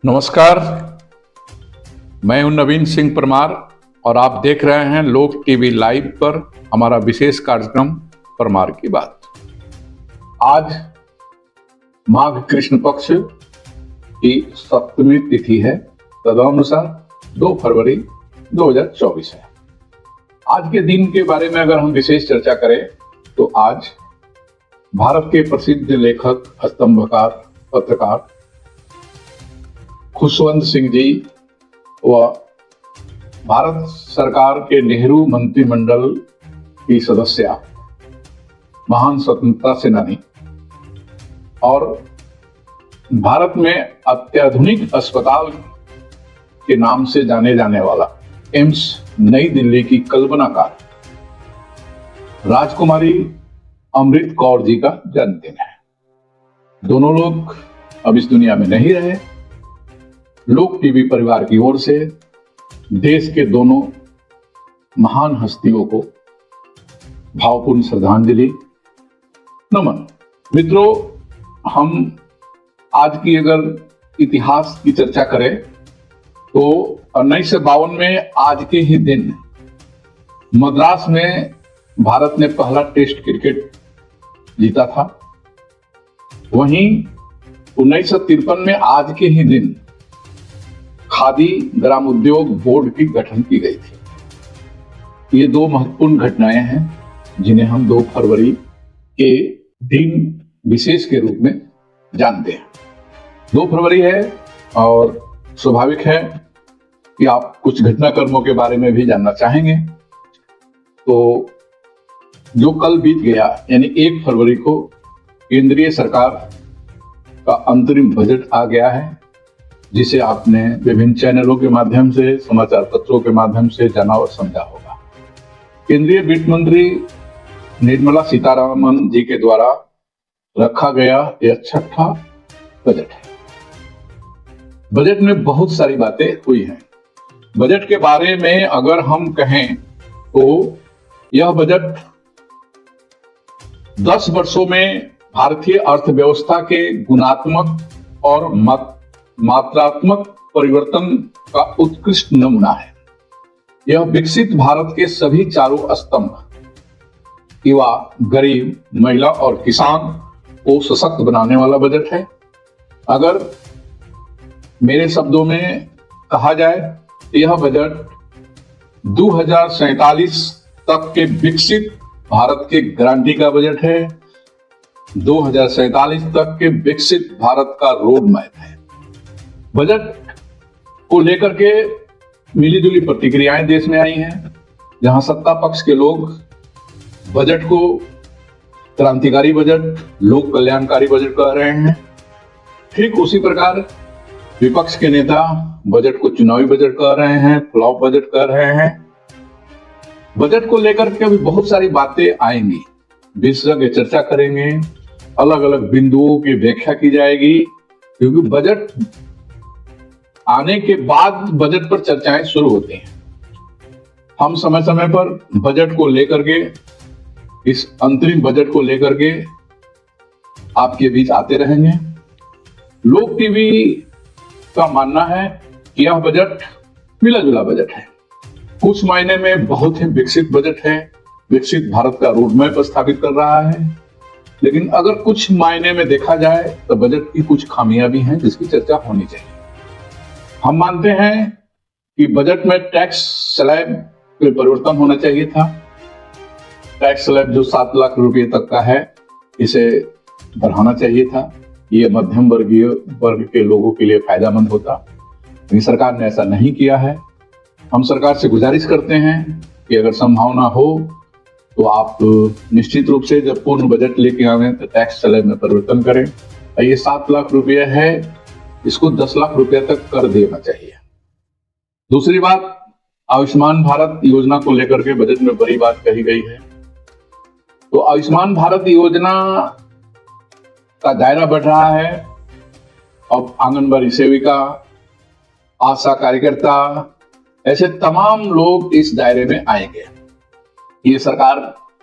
नमस्कार, मैं हूं नवीन सिंह परमार और आप देख रहे हैं लोक टीवी लाइव पर हमारा विशेष कार्यक्रम परमार की बात। आज माघ कृष्ण पक्ष की 7वीं तिथि है, तदनुसार 2 फरवरी 2024 है। आज के दिन के बारे में अगर हम विशेष चर्चा करें तो आज भारत के प्रसिद्ध लेखक, स्तंभकार, पत्रकार खुशवंत सिंह जी व भारत सरकार के नेहरू मंत्रिमंडल की सदस्य, महान स्वतंत्रता सेनानी और भारत में अत्याधुनिक अस्पताल के नाम से जाने जाने वाला एम्स नई दिल्ली की कल्पनाकार राजकुमारी अमृत कौर जी का जन्मदिन है। दोनों लोग अब इस दुनिया में नहीं रहे। लोक टीवी परिवार की ओर से देश के दोनों महान हस्तियों को भावपूर्ण श्रद्धांजलि, नमन। मित्रों, हम आज की अगर इतिहास की चर्चा करें तो 1952 में आज के ही दिन मद्रास में भारत ने पहला टेस्ट क्रिकेट जीता था। वहीं 1953 में आज के ही दिन खादी ग्राम उद्योग बोर्ड की गठन की गई थी। ये 2 महत्वपूर्ण घटनाएं हैं जिन्हें हम 2 फरवरी के दिन विशेष के रूप में जानते हैं। 2 फरवरी है और स्वाभाविक है कि आप कुछ घटनाक्रमों के बारे में भी जानना चाहेंगे। तो जो कल बीत गया यानी 1 फरवरी को केंद्रीय सरकार का अंतरिम बजट आ गया है, जिसे आपने विभिन्न चैनलों के माध्यम से, समाचार पत्रों के माध्यम से जाना और समझा होगा। केंद्रीय वित्त मंत्री निर्मला सीतारमण जी के द्वारा रखा गया यह 6ठा बजट है। बजट में बहुत सारी बातें हुई हैं। बजट के बारे में अगर हम कहें तो यह बजट 10 वर्षों में भारतीय अर्थव्यवस्था के गुणात्मक और मात्रात्मक परिवर्तन का उत्कृष्ट नमूना है। यह विकसित भारत के सभी चारों स्तंभ, युवा, गरीब, महिला और किसान को सशक्त बनाने वाला बजट है। अगर मेरे शब्दों में कहा जाए तो यह बजट 2047 तक के विकसित भारत के गारंटी का बजट है। 2047 तक के विकसित भारत का रोड मैप है। बजट को लेकर के मिलीजुली प्रतिक्रियाएं देश में आई हैं, जहां सत्ता पक्ष के लोग बजट को क्रांतिकारी बजट, लोक कल्याणकारी बजट कह रहे हैं। ठीक उसी प्रकार विपक्ष के नेता बजट को चुनावी बजट कह रहे हैं, फ्लॉप बजट कह रहे हैं। बजट को लेकर के अभी बहुत सारी बातें आएंगी, विशेषज्ञ चर्चा करेंगे, अलग अलग बिंदुओं की व्याख्या की जाएगी, क्योंकि बजट आने के बाद बजट पर चर्चाएं शुरू होती हैं। हम समय समय पर बजट को लेकर के, इस अंतरिम बजट को लेकर के आपके बीच आते रहेंगे। लोक टीवी का मानना है कि यह बजट मिला जुला बजट है। कुछ मायने में बहुत ही विकसित बजट है, विकसित भारत का रोड मैप स्थापित कर रहा है। लेकिन अगर कुछ मायने में देखा जाए तो बजट की कुछ खामियां भी हैं जिसकी चर्चा होनी चाहिए। हम मानते हैं कि बजट में टैक्स स्लैब में परिवर्तन होना चाहिए था। टैक्स स्लैब जो 7 लाख रुपए तक का है, इसे बढ़ाना चाहिए था। ये मध्यम वर्गीय वर्ग के लोगों के लिए फायदेमंद होता, लेकिन सरकार ने ऐसा नहीं किया है। हम सरकार से गुजारिश करते हैं कि अगर संभावना हो तो आप निश्चित रूप से जब पूर्ण बजट लेके आवे तो टैक्स स्लैब में परिवर्तन करें। ये 7 लाख रुपया है, इसको 10 लाख रुपया तक कर देना चाहिए। दूसरी बात, आयुष्मान भारत योजना को लेकर के बजट में बड़ी बात कही गई है। तो आयुष्मान भारत योजना का दायरा बढ़ रहा है। अब आंगनबाड़ी सेविका, आशा कार्यकर्ता, ऐसे तमाम लोग इस दायरे में आएंगे। ये सरकार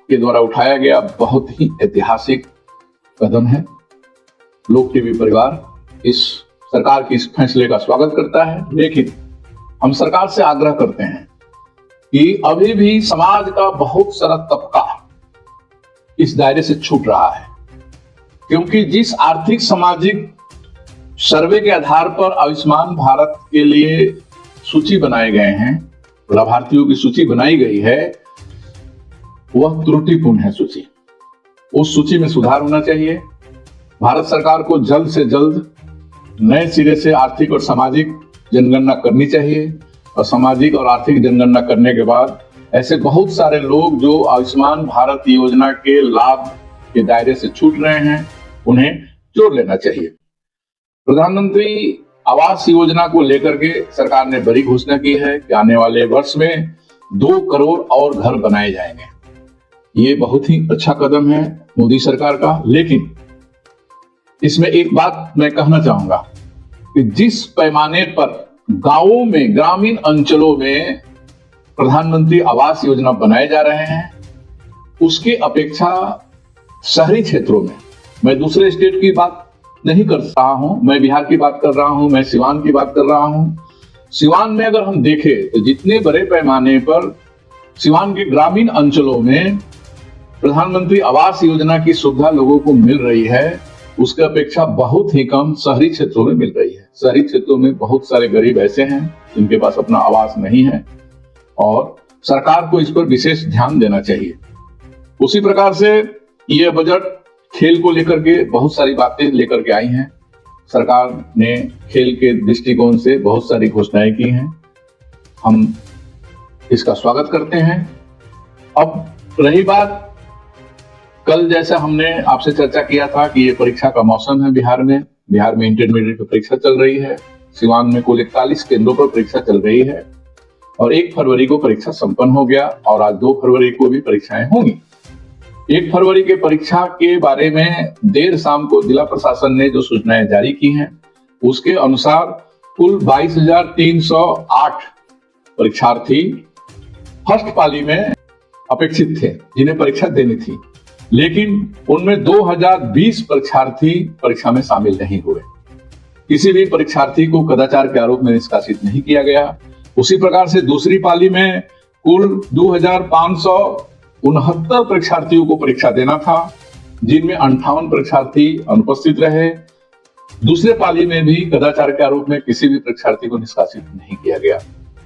के द्वारा उठाया गया बहुत ही ऐतिहासिक कदम है। लोक टीवी परिवार इस सरकार की इस फैसले का स्वागत करता है, लेकिन हम सरकार से आग्रह करते हैं कि अभी भी समाज का बहुत सारा तबका इस दायरे से छूट रहा है, क्योंकि जिस आर्थिक सामाजिक सर्वे के आधार पर आयुष्मान भारत के लिए सूची बनाए गए हैं, लाभार्थियों की सूची बनाई गई है, वह त्रुटिपूर्ण है सूची। उस सूची में सुधार होना चाहिए। भारत सरकार को जल्द से जल्द नए सिरे से आर्थिक और सामाजिक जनगणना करनी चाहिए, और सामाजिक और आर्थिक जनगणना करने के बाद ऐसे बहुत सारे लोग जो आयुष्मान भारत योजना के लाभ के दायरे से छूट रहे हैं, उन्हें जोड़ लेना चाहिए। प्रधानमंत्री आवास योजना को लेकर के सरकार ने बड़ी घोषणा की है कि आने वाले वर्ष में 2 करोड़ और घर बनाए जाएंगे। ये बहुत ही अच्छा कदम है मोदी सरकार का, लेकिन इसमें एक बात मैं कहना चाहूंगा कि जिस पैमाने पर गांवों में, ग्रामीण अंचलों में प्रधानमंत्री आवास योजना बनाए जा रहे हैं, उसके अपेक्षा शहरी क्षेत्रों में, मैं दूसरे स्टेट की बात नहीं कर रहा हूं, मैं बिहार की बात कर रहा हूं, मैं सिवान की बात कर रहा हूं। सिवान में अगर हम देखें तो जितने बड़े पैमाने पर सिवान के ग्रामीण अंचलों में प्रधानमंत्री आवास योजना की सुविधा लोगों को मिल रही है, उसके अपेक्षा बहुत ही कम शहरी क्षेत्रों में मिल रही है। शहरी क्षेत्रों में बहुत सारे गरीब ऐसे हैं जिनके पास अपना आवास नहीं है, और सरकार को इस पर विशेष ध्यान देना चाहिए। उसी प्रकार से यह बजट खेल को लेकर के बहुत सारी बातें लेकर के आई हैं। सरकार ने खेल के दृष्टिकोण से बहुत सारी घोषणाएं की हैं, हम इसका स्वागत करते हैं। अब रही बात, कल जैसा हमने आपसे चर्चा किया था कि ये परीक्षा का मौसम है बिहार में इंटरमीडिएट की परीक्षा चल रही है। सिवान में कुल 41 केंद्रों पर परीक्षा चल रही है, और 1 फरवरी को परीक्षा संपन्न हो गया, और आज 2 फरवरी को भी परीक्षाएं होंगी। 1 फरवरी के परीक्षा के बारे में देर शाम को जिला प्रशासन ने जो सूचनाएं जारी की हैं, उसके अनुसार कुल 22,308 परीक्षार्थी फर्स्ट पाली में अपेक्षित थे जिन्हें परीक्षा देनी थी, लेकिन उनमें 2020 परीक्षार्थी परीक्षा में शामिल नहीं हुए। किसी भी परीक्षार्थी को कदाचार के आरोप में निष्कासित नहीं किया गया। उसी प्रकार से दूसरी पाली में कुल 2,569 परीक्षार्थियों को परीक्षा देना था, जिनमें 58 परीक्षार्थी अनुपस्थित रहे। दूसरे पाली में भी कदाचार के आरोप में किसी भी परीक्षार्थी को निष्कासित नहीं किया गया।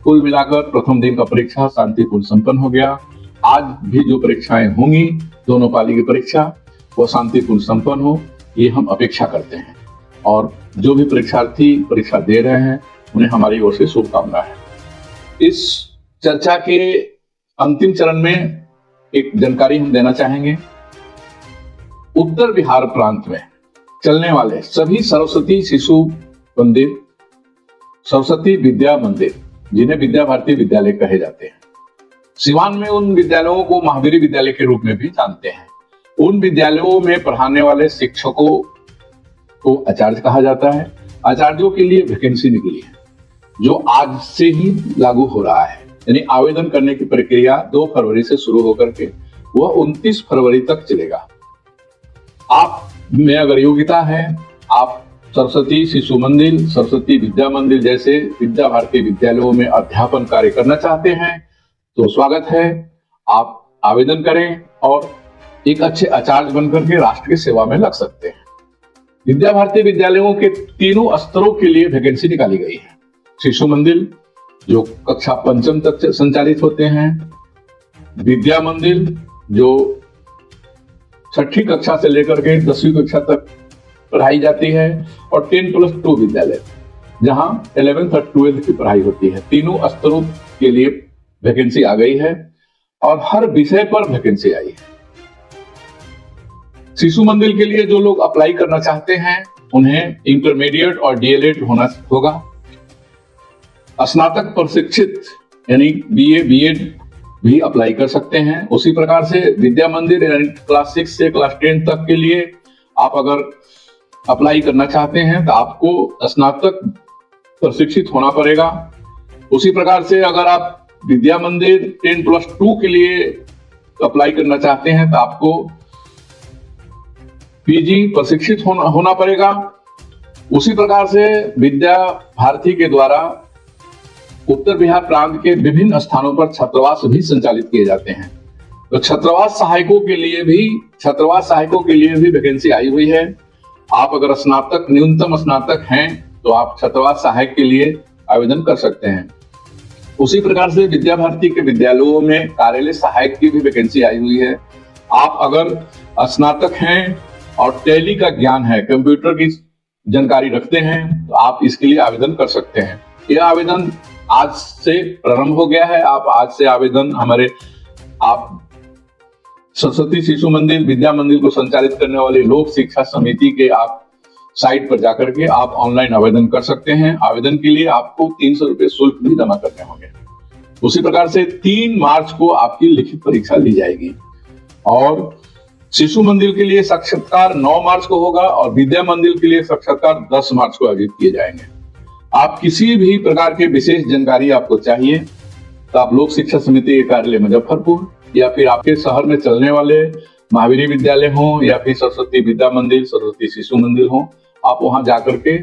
कुल मिलाकर प्रथम दिन का परीक्षा शांतिपूर्ण संपन्न हो गया। आज भी जो परीक्षाएं होंगी, दोनों पाली की परीक्षा, वो शांतिपूर्ण संपन्न हो, ये हम अपेक्षा करते हैं। और जो भी परीक्षार्थी परीक्षा दे रहे हैं, उन्हें हमारी ओर से शुभकामनाएं हैं। इस चर्चा के अंतिम चरण में एक जानकारी हम देना चाहेंगे। उत्तर बिहार प्रांत में चलने वाले सभी सरस्वती शिशु मंदिर, सरस्वती विद्या मंदिर, जिन्हें विद्या भारती विद्यालय कहे जाते हैं, सिवान में उन विद्यालयों को महावीर विद्यालय के रूप में भी जानते हैं। उन विद्यालयों में पढ़ाने वाले शिक्षकों को आचार्य कहा जाता है। आचार्यों के लिए वैकेंसी निकली है, जो आज से ही लागू हो रहा है। यानी आवेदन करने की प्रक्रिया 2 फरवरी से शुरू होकर के वह 29 फरवरी तक चलेगा। आप में अगर योग्यता है, आप सरस्वती शिशु मंदिर, सरस्वती विद्या मंदिर जैसे विद्या भारती विद्यालयों में अध्यापन कार्य करना चाहते हैं, तो स्वागत है। आप आवेदन करें और एक अच्छे आचार्य बनकर के राष्ट्र की सेवा में लग सकते हैं। विद्या भारती विद्यालयों के 3 स्तरों के लिए वैकेंसी निकाली गई है। शिशु मंदिर जो कक्षा 5वीं तक संचालित होते हैं, विद्या मंदिर जो 6ठी कक्षा से लेकर के 10वीं कक्षा तक पढ़ाई जाती है, और 10+2 विद्यालय जहां 11th और 12th की पढ़ाई होती है। तीनों स्तरों के लिए वैकेंसी आ गई है और हर विषय पर वैकेंसी आई है। शिशु मंदिर के लिए जो लोग अप्लाई करना चाहते हैं, उन्हें इंटरमीडिएट और डीएलएड होना होगा। स्नातक प्रशिक्षित यानी बीए बीएड भी अप्लाई कर सकते हैं। उसी प्रकार से विद्या मंदिर यानी क्लास 6 से क्लास 10 तक के लिए आप अगर अप्लाई करना चाहते हैं तो आपको स्नातक प्रशिक्षित होना पड़ेगा। उसी प्रकार से अगर आप विद्या मंदिर 10+2 के लिए अप्लाई करना चाहते हैं तो आपको पीजी प्रशिक्षित होना पड़ेगा। उसी प्रकार से विद्या भारती के द्वारा उत्तर बिहार प्रांत के विभिन्न स्थानों पर छात्रावास भी संचालित किए जाते हैं। तो छात्रावास सहायकों के लिए भी वैकेंसी आई हुई है। आप अगर स्नातक, न्यूनतम स्नातक हैं तो आप छात्रावास सहायक के लिए आवेदन कर सकते हैं। उसी प्रकार से विद्या भारती के विद्यालयों में कार्यालय सहायक की भी वैकेंसी आई हुई है। आप अगर स्नातक हैं और टैली का ज्ञान है, कंप्यूटर की जानकारी रखते हैं, तो आप इसके लिए आवेदन कर सकते हैं। यह आवेदन आज से प्रारंभ हो गया है। आप आज से आवेदन आप सरस्वती शिशु मंदिर, विद्या मंदिर को संचालित करने वाले लोक शिक्षा समिति के आप साइट पर जाकर के आप ऑनलाइन आवेदन कर सकते हैं। आवेदन के लिए आपको 300 रुपए शुल्क भी जमा करने होंगे। उसी प्रकार से 3 मार्च को आपकी लिखित परीक्षा ली जाएगी और शिशु मंदिर के लिए साक्षात्कार 9 मार्च को होगा और विद्या मंदिर के लिए साक्षात्कार 10 मार्च को आयोजित किए जाएंगे। आप किसी भी प्रकार के विशेष जानकारी आपको चाहिए तो आप लोक शिक्षा समिति के कार्यालय मुजफ्फरपुर या फिर आपके शहर में चलने वाले महावीर विद्यालय हो या फिर सरस्वती विद्या मंदिर, सरस्वती शिशु मंदिर हो, आप वहां जाकर के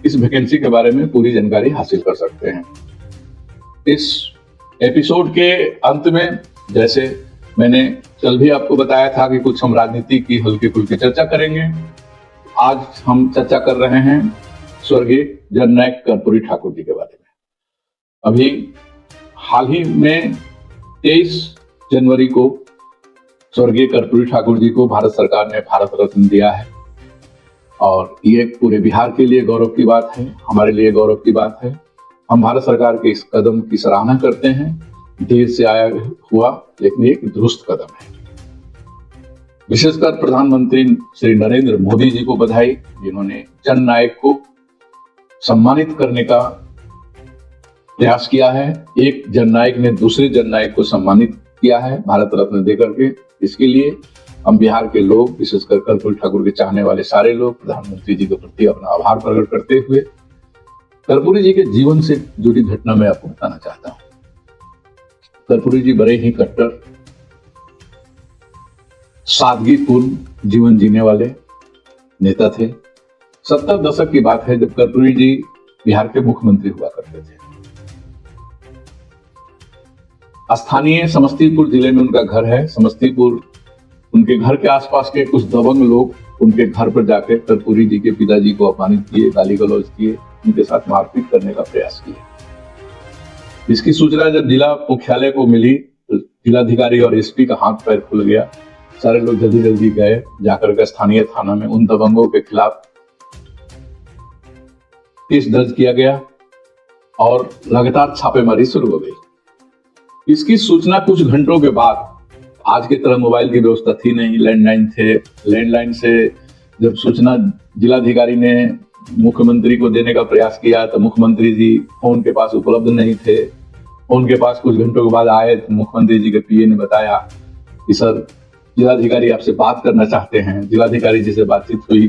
इस वैकेंसी के बारे में पूरी जानकारी हासिल कर सकते हैं। इस एपिसोड के अंत में जैसे मैंने कल भी आपको बताया था कि कुछ हम राजनीति की हल्की फुल्की चर्चा करेंगे। आज हम चर्चा कर रहे हैं स्वर्गीय जननायक कर्पूरी ठाकुर जी के बारे में। अभी हाल ही में 23 जनवरी को स्वर्गीय कर्पूरी ठाकुर जी को भारत सरकार ने भारत रत्न दिया है और ये पूरे बिहार के लिए गौरव की बात है, हमारे लिए गौरव की बात है। हम भारत सरकार के इस कदम की सराहना करते हैं। देर से आया हुआ लेकिन एक दुरुस्त कदम है। विशेषकर प्रधानमंत्री श्री नरेंद्र मोदी जी को बधाई, जिन्होंने जननायक को सम्मानित करने का प्रयास किया है। एक जननायक ने दूसरे जननायक को सम्मानित किया है भारत रत्न देकर के। इसके लिए हम बिहार के लोग, विशेषकर कर्पूरी ठाकुर के चाहने वाले सारे लोग प्रधानमंत्री जी के प्रति अपना आभार प्रकट करते हुए कर्पूरी जी के जीवन से जुड़ी घटना मैं आपको बताना चाहता हूँ। कर्पूरी जी बड़े ही कट्टर, सादगीपूर्ण जीवन जीने वाले नेता थे। 70 दशक की बात है जब कर्पूरी जी बिहार के मुख्यमंत्री हुआ करते थे। स्थानीय समस्तीपुर जिले में उनका घर है। समस्तीपुर, उनके घर के आसपास के कुछ दबंग लोग उनके घर पर जाकर कर्पूरी जी के पिताजी को अपमानित किए, गाली गलौज किए, उनके साथ मारपीट करने का प्रयास किया। इसकी सूचना जब जिला मुख्यालय को मिली तो जिलाधिकारी और एसपी का हाथ पैर खुल गया। सारे लोग जल्दी जल्दी गए, जाकर के स्थानीय थाना में उन दबंगों के खिलाफ केस दर्ज किया गया और लगातार छापेमारी शुरू हो गई। इसकी सूचना कुछ घंटों के बाद, आज की तरह मोबाइल की व्यवस्था थी नहीं, लैंडलाइन थे। लैंडलाइन से जब सूचना जिलाधिकारी ने मुख्यमंत्री को देने का प्रयास किया तो मुख्यमंत्री जी फोन के पास उपलब्ध नहीं थे। फोन के पास कुछ घंटों के बाद आए तो मुख्यमंत्री जी के पीए ने बताया कि सर, जिलाधिकारी आपसे बात करना चाहते हैं। जिलाधिकारी जी से बातचीत हुई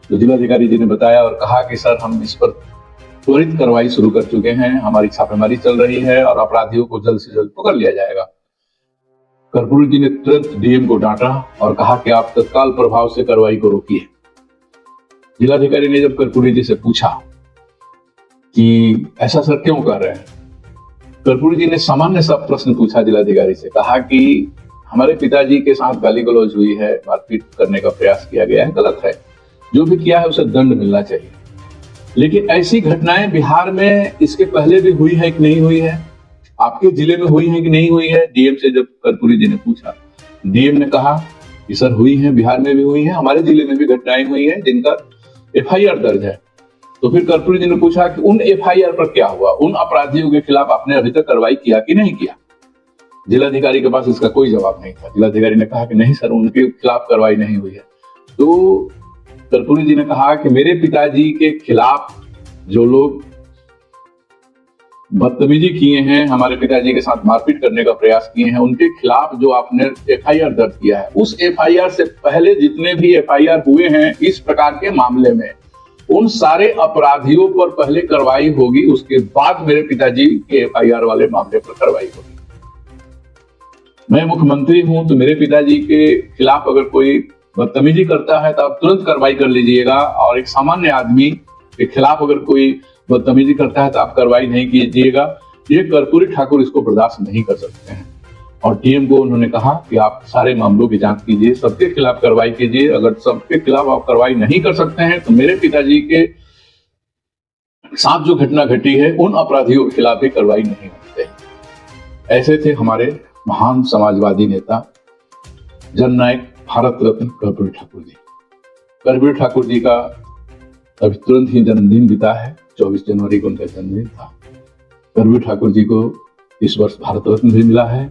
तो जिलाधिकारी जी ने बताया और कहा कि सर, हम इस पर त्वरित कार्रवाई शुरू कर चुके हैं, हमारी छापेमारी चल रही है और अपराधियों को जल्द से जल्द पकड़ लिया जाएगा। कर्पूरी जी ने तुरंत डीएम को डांटा और कहा कि आप तत्काल प्रभाव से कार्रवाई को रोकिए। जिलाधिकारी ने जब कर्पूरी जी से पूछा कि ऐसा सर क्यों कर रहे हैं, कर्पूरी जी ने सामान्य सा प्रश्न पूछा जिलाधिकारी से। कहा कि हमारे पिताजी के साथ गाली गलौज हुई है, मारपीट करने का प्रयास किया गया है, गलत है, जो भी किया है उसे दंड मिलना चाहिए। लेकिन ऐसी घटनाएं बिहार में इसके पहले भी हुई है कि नहीं हुई है, आपके जिले में हुई है कि नहीं हुई है? डीएम से जब कर्पूरी जी ने पूछा, डीएम ने कहा कि सर हुई है, बिहार में भी हुई है, हमारे जिले में भी घटनाएं हुई है जिनका एफआईआर दर्ज है। तो फिर कर्पूरी जी ने पूछा कि उन एफआईआर पर क्या हुआ, उन अपराधियों के खिलाफ आपने अभी तक कार्रवाई किया कि नहीं किया? जिलाधिकारी के पास इसका कोई जवाब नहीं था। जिलाधिकारी ने कहा कि नहीं सर, उनके खिलाफ कार्रवाई नहीं हुई है। तो कर्पूरी जी ने कहा कि मेरे पिताजी के खिलाफ जो लोग बदतमीजी किए हैं, हमारे पिताजी के साथ मारपीट करने का प्रयास किए हैं, उनके खिलाफ जो आपने एफआईआर दर्ज किया है, उस एफआईआर से पहले जितने भी एफआईआर हुए हैं इस प्रकार के मामले में, उन सारे अपराधियों पर पहले कार्रवाई होगी, उसके बाद मेरे पिताजी के एफआईआर वाले मामले पर कार्रवाई होगी। मैं मुख्यमंत्री हूं तो मेरे पिताजी के खिलाफ अगर कोई बदतमीजी करता है तो आप तुरंत कार्रवाई कर लीजिएगा, और एक सामान्य आदमी के खिलाफ अगर कोई बदतमीजी करता है तो आप कार्रवाई नहीं कीजिएगा। ये कर्पूरी ठाकुर इसको बर्दाश्त नहीं कर सकते हैं। और डीएम को उन्होंने कहा कि आप सारे मामलों की जांच कीजिए, सबके खिलाफ कार्रवाई कीजिए। अगर सबके खिलाफ आप कार्रवाई नहीं कर सकते हैं तो मेरे पिताजी के साथ जो घटना घटी है उन अपराधियों के खिलाफ भी कार्रवाई नहीं होती है। ऐसे थे हमारे महान समाजवादी नेता, जननायक, भारत रत्न कर्पूरी ठाकुर जी। कर्पूरी ठाकुर जी का अभी तुरंत ही जन्मदिन बीता है, 24 जनवरी को उनका जन्मदिन था। कर्पूरी ठाकुर जी को इस वर्ष भारत रत्न भी मिला है।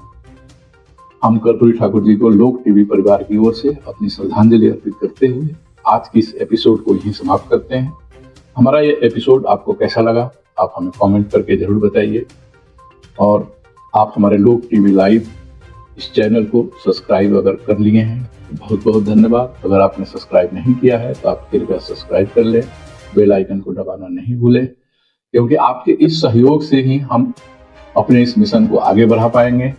हम कर्पूरी ठाकुर जी को लोक टीवी परिवार की ओर से अपनी श्रद्धांजलि अर्पित करते हुए आज की इस एपिसोड को यहीं समाप्त करते हैं। हमारा ये एपिसोड आपको कैसा लगा आप हमें कमेंट करके जरूर बताइए, और आप हमारे लोक टीवी लाइव इस चैनल को सब्सक्राइब अगर कर लिए हैं तो बहुत बहुत धन्यवाद। अगर आपने सब्सक्राइब नहीं किया है तो आप कृपया सब्सक्राइब कर लें, बेल आइकन को दबाना नहीं भूलें, क्योंकि आपके इस सहयोग से ही हम अपने इस मिशन को आगे बढ़ा पाएंगे।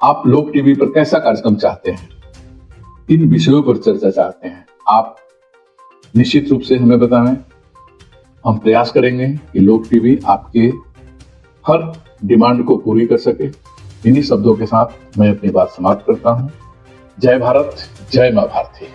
आप लोक टीवी पर कैसा कार्यक्रम चाहते हैं, किन विषयों पर चर्चा चाहते हैं, आप निश्चित रूप से हमें बताएं। हम प्रयास करेंगे कि लोक टीवी आपके हर डिमांड को पूरी कर सके। इन्हीं शब्दों के साथ मैं अपनी बात समाप्त करता हूं। जय भारत, जय मां भारती।